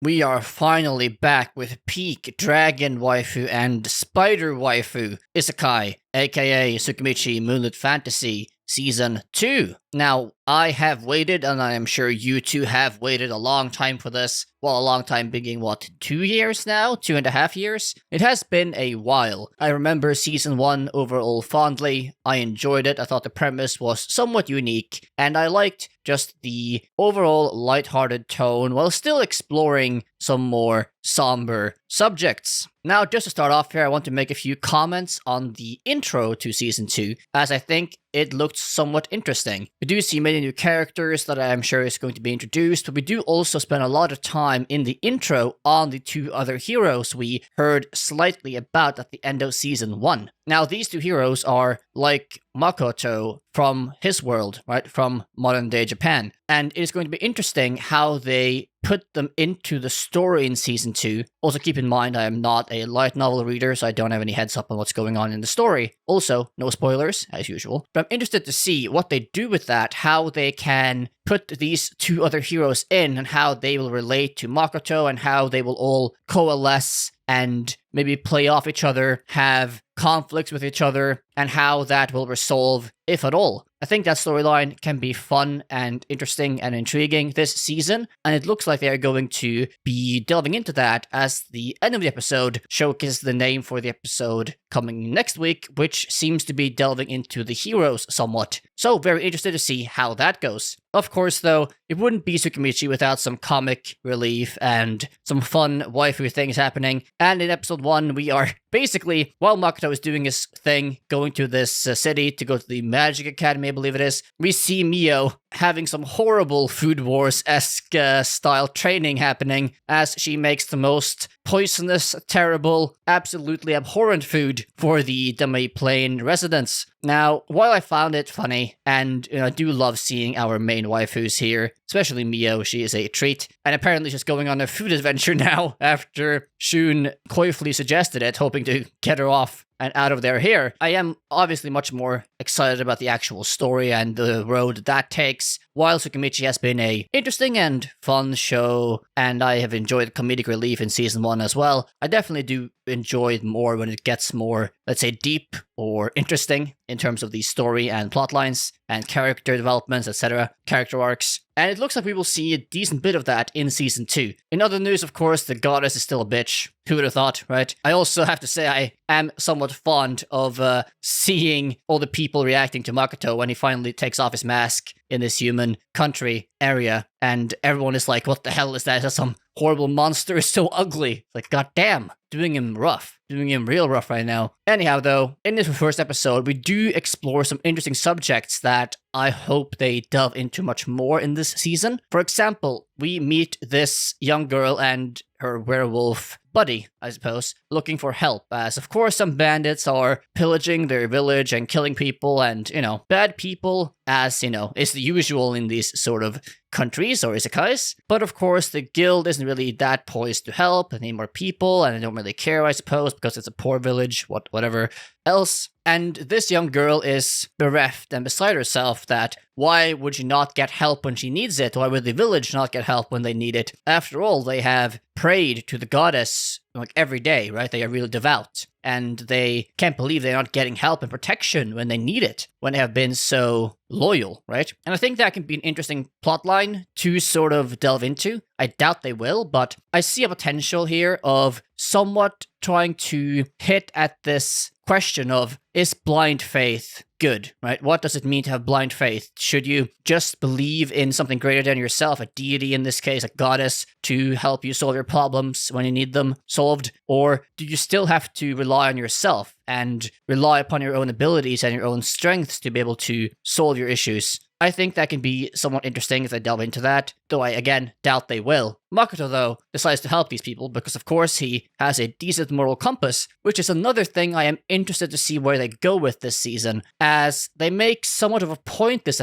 We are finally back with peak dragon waifu and spider waifu Isekai, aka Tsukimichi Moonlit Fantasy Season 2. Now, I have waited, and I am sure you two have waited a long time for this. Well, a long time being, 2 years now? 2.5 years? It has been a while. I remember Season 1 overall fondly. I enjoyed it. I thought the premise was somewhat unique, and I liked just the overall lighthearted tone while still exploring some more somber subjects. Now, just to start off here, I want to make a few comments on the intro to Season 2, as I think it looked somewhat interesting. We do see many new characters that I'm sure is going to be introduced, but we do also spend a lot of time in the intro on the two other heroes we heard slightly about at the end of Season 1. Now, these two heroes are like Makoto from his world, right, from modern-day Japan, and it is going to be interesting how they put them into the story in Season 2. Also, keep in mind, I am not a light novel reader, so I don't have any heads up on what's going on in the story. Also, no spoilers, as usual. But I'm interested to see what they do with that, how they can put these two other heroes in, and how they will relate to Makoto, and how they will all coalesce and maybe play off each other, have conflicts with each other, and how that will resolve, if at all. I think that storyline can be fun and interesting and intriguing this season, and it looks like they are going to be delving into that as the end of the episode showcases the name for the episode coming next week, which seems to be delving into the heroes somewhat. So, very interested to see how that goes. Of course, though, it wouldn't be Tsukimichi without some comic relief and some fun waifu things happening. And in episode 1, we are basically, while Makoto is doing his thing, going to this city to go to the Magic Academy, I believe it is, we see Mio having some horrible Food Wars-esque style training happening as she makes the most poisonous, terrible, absolutely abhorrent food for the Demi-Plane residents. Now, while I found it funny, and I do love seeing our main waifus here, especially Mio, she is a treat, and apparently she's going on a food adventure now after Shun coyfully suggested it, hoping to get her off and out of their hair. I am obviously much more excited about the actual story and the road that takes. While Tsukimichi has been a interesting and fun show, and I have enjoyed comedic relief in Season 1 as well, I definitely do enjoy it more when it gets more, let's say, deep or interesting in terms of the story and plot lines and character developments, etc., character arcs. And it looks like we will see a decent bit of that in Season 2. In other news, of course, the goddess is still a bitch. Who would have thought, right? I also have to say I am somewhat fond of seeing all the people reacting to Makoto when he finally takes off his mask in this human country area, and everyone is like, what the hell is that? Is that some horrible monster? Is so ugly. Like, goddamn, doing him rough. Doing him real rough right now. Anyhow, though, in this first episode, we do explore some interesting subjects that I hope they delve into much more in this season. For example, we meet this young girl and her werewolf buddy, I suppose, looking for help, as of course some bandits are pillaging their village and killing people and, bad people, as, is the usual in these sort of countries or isekais. But of course, the guild isn't really that poised to help, they need more people, and they don't really care, I suppose, because it's a poor village, whatever else. And this young girl is bereft and beside herself that why would she not get help when she needs it? Why would the village not get help when they need it? After all, they have prayed to the goddess every day, right? They are really devout. And they can't believe they're not getting help and protection when they need it, when they have been so loyal, right? And I think that can be an interesting plotline to sort of delve into. I doubt they will, but I see a potential here of somewhat trying to hit at this question of, is blind faith good, right? What does it mean to have blind faith? Should you just believe in something greater than yourself, a deity in this case, a goddess, to help you solve your problems when you need them solved? Or do you still have to rely on yourself and rely upon your own abilities and your own strengths to be able to solve your issues? I think that can be somewhat interesting if they delve into that, though I, again, doubt they will. Makoto, though, decides to help these people because, of course, he has a decent moral compass, which is another thing I am interested to see where they go with this season, as they make somewhat of a point this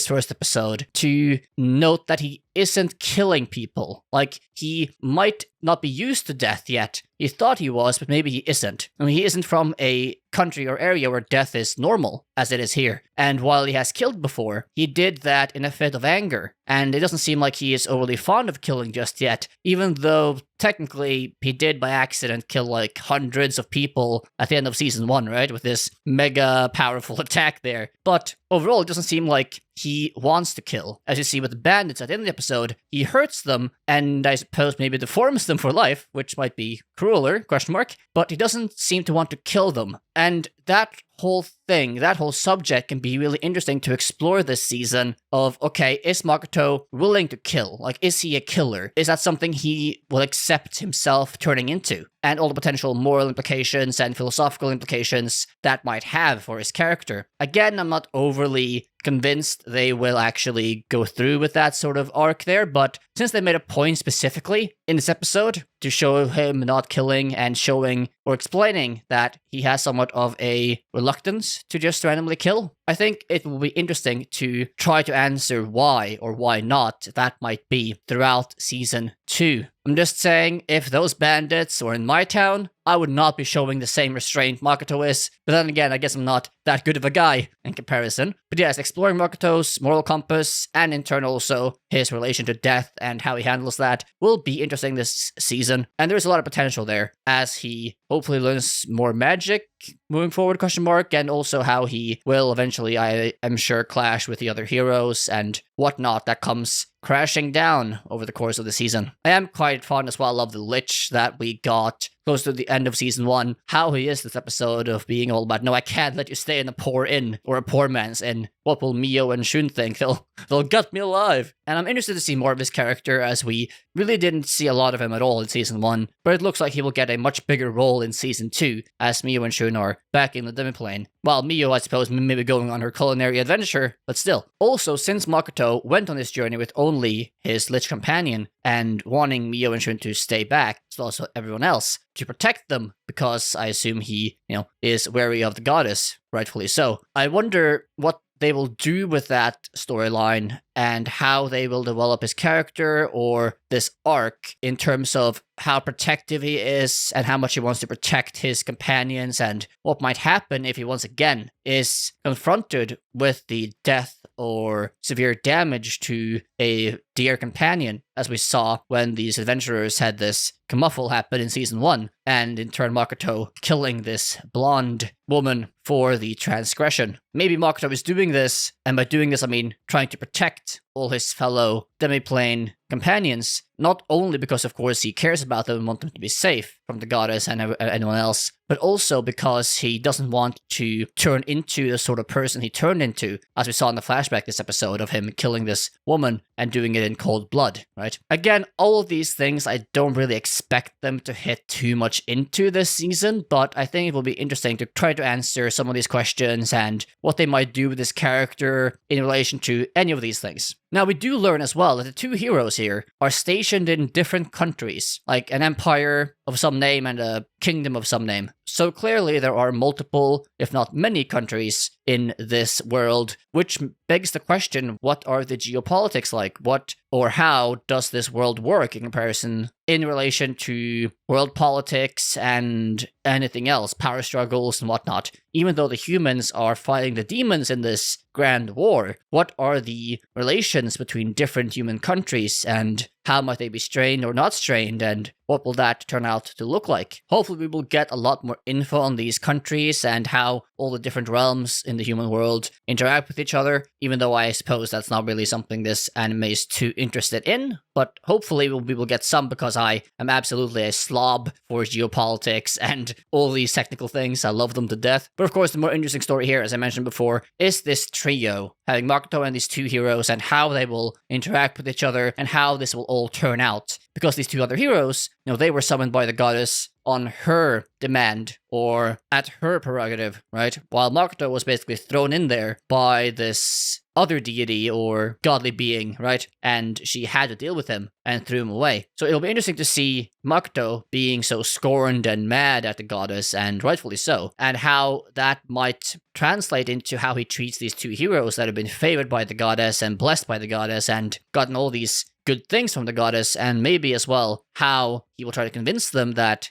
first episode, to note that he isn't killing people. Like, he might not be used to death yet. He thought he was, but maybe he isn't. I mean, he isn't from a country or area where death is normal, as it is here. And while he has killed before, he did that in a fit of anger. And it doesn't seem like he is overly fond of killing just yet, even though technically he did by accident kill like hundreds of people at the end of season 1, right? With this mega powerful attack there. But overall, it doesn't seem like he wants to kill. As you see with the bandits at the end of the episode, he hurts them and I suppose maybe deforms them for life, which might be crueler, question mark, but he doesn't seem to want to kill them. And that whole thing, that whole subject can be really interesting to explore this season of, okay, is Makoto willing to kill? Like, is he a killer? Is that something he will accept himself turning into? And all the potential moral implications and philosophical implications that might have for his character. Again, I'm not overly convinced they will actually go through with that sort of arc there, but since they made a point specifically in this episode to show him not killing and showing or explaining that he has somewhat of a reluctance to just randomly kill, I think it will be interesting to try to answer why or why not that might be throughout season 2. I'm just saying, if those bandits were in my town, I would not be showing the same restraint Makoto is. But then again, I guess I'm not that good of a guy in comparison. But yes, exploring Makoto's moral compass and in turn also his relation to death and how he handles that will be interesting this season. And there's a lot of potential there as he hopefully learns more magic moving forward, question mark, and also how he will eventually, I am sure, clash with the other heroes and whatnot that comes crashing down over the course of the season. I am quite fond as well of the Lich that we got close to the end of season 1, how he is this episode of being all about, no, I can't let you stay in a poor inn or a poor man's inn. What will Mio and Shun think? They'll gut me alive. And I'm interested to see more of his character, as we really didn't see a lot of him at all in season 1, but it looks like he will get a much bigger role in season 2 as Mio and Shun are back in the demiplane. While Mio, I suppose, maybe going on her culinary adventure, but still. Also, since Makoto went on this journey with only his Lich companion and wanting Mio and Shun to stay back, as well as everyone else, to protect them, because I assume he, is wary of the goddess, rightfully so. I wonder what they will do with that storyline and how they will develop his character or this arc in terms of how protective he is and how much he wants to protect his companions and what might happen if he once again is confronted with the death or severe damage to a dear companion, as we saw when these adventurers had this kerfuffle happen in season 1, and in turn Makoto killing this blonde woman for the transgression. Maybe Makoto is doing this, and by doing this I mean trying to protect all his fellow demiplane companions, not only because of course he cares about them and wants them to be safe from the goddess and anyone else, but also because he doesn't want to turn into the sort of person he turned into, as we saw in the flashback this episode of him killing this woman and doing it in cold blood, right? Again, all of these things, I don't really expect them to hit too much into this season, but I think it will be interesting to try to answer some of these questions and what they might do with this character in relation to any of these things. Now, we do learn as well that the two heroes here are stationed in different countries, like an empire of some name and a kingdom of some name. So clearly there are multiple, if not many, countries in this world, which begs the question, what are the geopolitics like? What or how does this world work in comparison in relation to world politics and anything else, power struggles and whatnot? Even though the humans are fighting the demons in this grand war, what are the relations between different human countries and how might they be strained or not strained, and what will that turn out to look like? Hopefully we will get a lot more info on these countries and how all the different realms in the human world interact with each other, even though I suppose that's not really something this anime is too interested in, but hopefully we will get some, because I am absolutely a slob for geopolitics and all these technical things. I love them to death. But of course, the more interesting story here, as I mentioned before, is this trio, having Makoto and these two heroes and how they will interact with each other and how this will all turn out. Because these two other heroes, they were summoned by the goddess on her demand or at her prerogative, right? While Makoto was basically thrown in there by this other deity or godly being, right? And she had to deal with him and threw him away. So it'll be interesting to see Makoto being so scorned and mad at the goddess, and rightfully so, and how that might translate into how he treats these two heroes that have been favored by the goddess and blessed by the goddess and gotten all these good things from the goddess, and maybe as well how he will try to convince them that,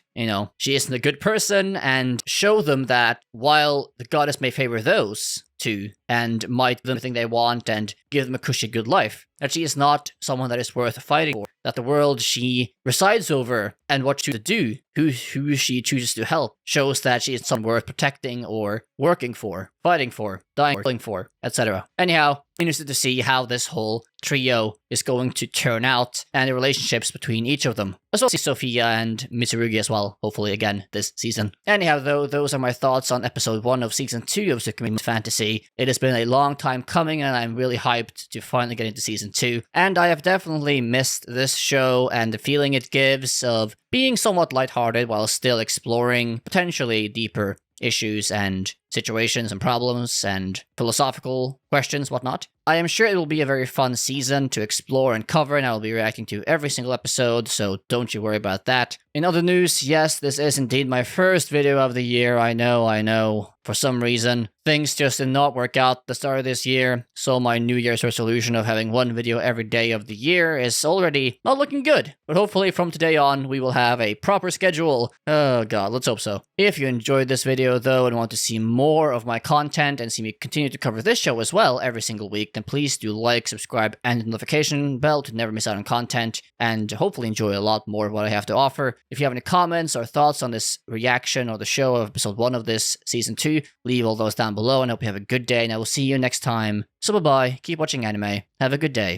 she isn't a good person, and show them that while the goddess may favor those two and might give them everything they want and give them a cushy good life, that she is not someone that is worth fighting for, that the world she resides over and what she to do, who she chooses to help, shows that she is someone worth protecting or working for, fighting for, dying for, etc. Anyhow, interested to see how this whole trio is going to turn out and the relationships between each of them, as well as Sophia and Mitsurugi as well, hopefully again this season. Anyhow, though, those are my thoughts on episode 1 of season 2 of Tsukimichi Fantasy. It has been a long time coming and I'm really hyped to finally get into season 2, and I have definitely missed this show and the feeling it gives of being somewhat lighthearted while still exploring potentially deeper issues and situations and problems and philosophical questions, whatnot. I am sure it will be a very fun season to explore and cover, and I will be reacting to every single episode, so don't you worry about that. In other news, yes, this is indeed my first video of the year. I know. For some reason, things just did not work out at the start of this year, so my New Year's resolution of having one video every day of the year is already not looking good. But hopefully from today on, we will have a proper schedule. Oh god, let's hope so. If you enjoyed this video though and want to see more of my content and see me continue to cover this show as well every single week, then please do like, subscribe, and the notification bell to never miss out on content, and hopefully enjoy a lot more of what I have to offer. If you have any comments or thoughts on this reaction or the show of episode 1 of this season 2, leave all those down below, and I hope you have a good day, and I will see you next time. So bye-bye, keep watching anime, have a good day.